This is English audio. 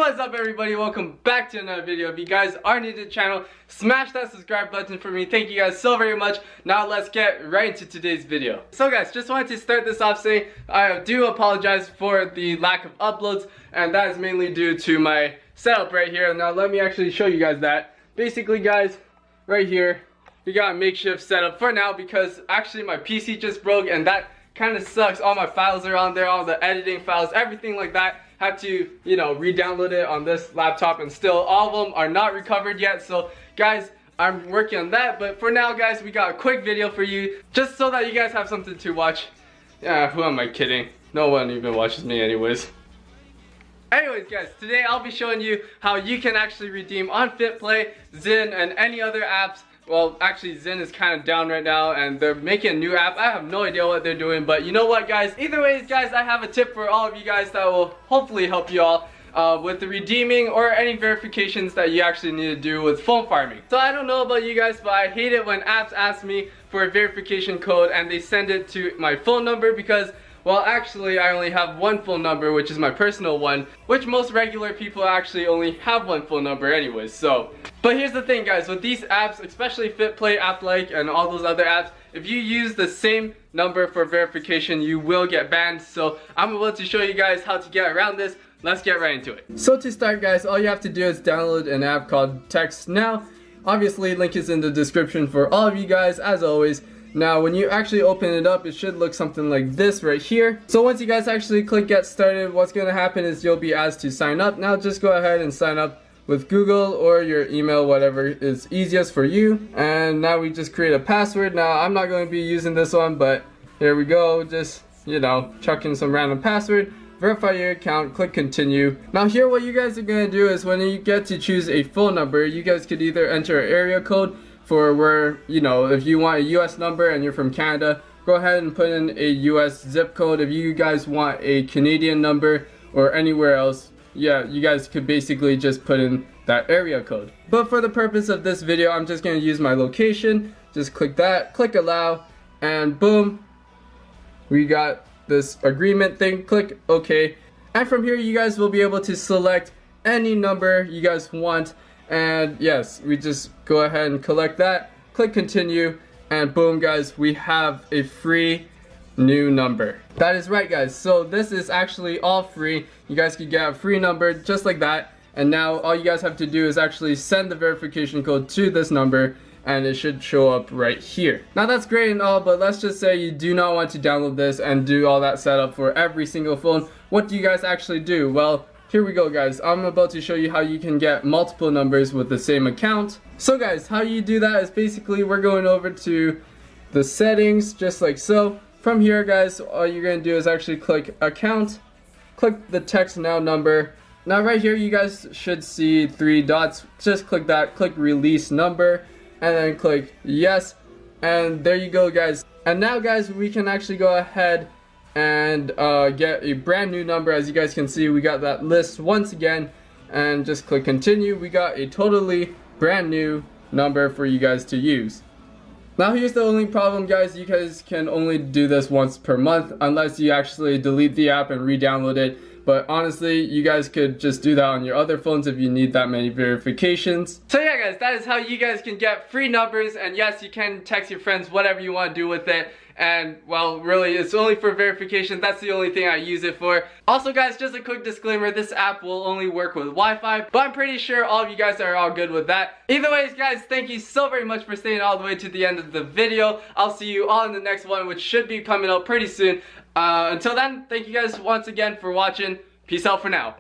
What is up, everybody? Welcome back to another video. If you guys are new to the channel, smash that subscribe button for me. Thank you guys so very much. Now let's get right into today's video. So guys, just wanted to start this off saying I do apologize for the lack of uploads, and that is mainly due to my setup right here. Now let me actually show you guys that. Basically guys, right here, we got a makeshift setup for now because actually my PC just broke and that kind of sucks. All my files are on there, all the editing files, everything like that. Had to, you know, re-download it on this laptop, and still all of them are not recovered yet. So guys, I'm working on that, but for now guys, we got a quick video for you just so that you guys have something to watch. Yeah, who am I kidding? No one even watches me anyways. Anyways guys, today I'll be showing you how you can actually redeem on FitPlay, Zyn, and any other apps. Well, actually Zyn is kind of down right now and they're making a new app. I have no idea what they're doing, but you know what guys, either ways guys, I have a tip for all of you guys that will hopefully help you all with the redeeming or any verifications that you actually need to do with phone farming. So I don't know about you guys, but I hate it when apps ask me for a verification code and they send it to my phone number because, well, actually I only have one phone number, which is my personal one, which most regular people actually only have one phone number anyways. So, but here's the thing guys, with these apps, especially FitPlay, AppLike, and all those other apps, if you use the same number for verification, you will get banned. So I'm about to show you guys how to get around this. Let's get right into it. So to start guys, all you have to do is download an app called TextNow. Obviously, link is in the description for all of you guys, as always. Now when you actually open it up, it should look something like this right here. So once you guys actually click get started, what's going to happen is you'll be asked to sign up. Now just go ahead and sign up with Google or your email, whatever is easiest for you. And now we just create a password. Now I'm not going to be using this one, but here we go. Just, you know, chuck in some random password, verify your account, click continue. Now here what you guys are going to do is when you get to choose a phone number, you guys could either enter an area code for where, you know, if you want a US number and you're from Canada, go ahead and put in a US zip code. If you guys want a Canadian number or anywhere else, yeah, you guys could basically just put in that area code. But for the purpose of this video, I'm just going to use my location. Just click that, click allow, and boom, we got this agreement thing. Click OK, and from here you guys will be able to select any number you guys want. And yes, we just go ahead and collect that, click continue, and boom guys, we have a free new number. That is right guys, so this is actually all free. You guys can get a free number just like that, and now all you guys have to do is actually send the verification code to this number and it should show up right here. Now that's great and all, but let's just say you do not want to download this and do all that setup for every single phone. What do you guys actually do? Well, here we go guys, I'm about to show you how you can get multiple numbers with the same account. So guys, how you do that is basically we're going over to the settings just like so. From here guys, all you're going to do is actually click account, click the TextNow number. Now right here you guys should see 3 dots, just click that, click release number, and then click yes, and there you go guys. And now guys, we can actually go ahead and get a brand new number. As you guys can see, we got that list once again, and just click continue. We got a totally brand new number for you guys to use. Now here's the only problem guys, you guys can only do this once per month unless you actually delete the app and re-download it. But honestly, you guys could just do that on your other phones if you need that many verifications. So yeah guys, that is how you guys can get free numbers, and yes, you can text your friends whatever you want to do with it. And well, really it's only for verification. That's the only thing I use it for. Also guys, just a quick disclaimer, this app will only work with Wi-Fi, but I'm pretty sure all of you guys are all good with that. Either ways guys, thank you so very much for staying all the way to the end of the video. I'll see you all in the next one, which should be coming out pretty soon. Until then, thank you guys once again for watching. Peace out for now.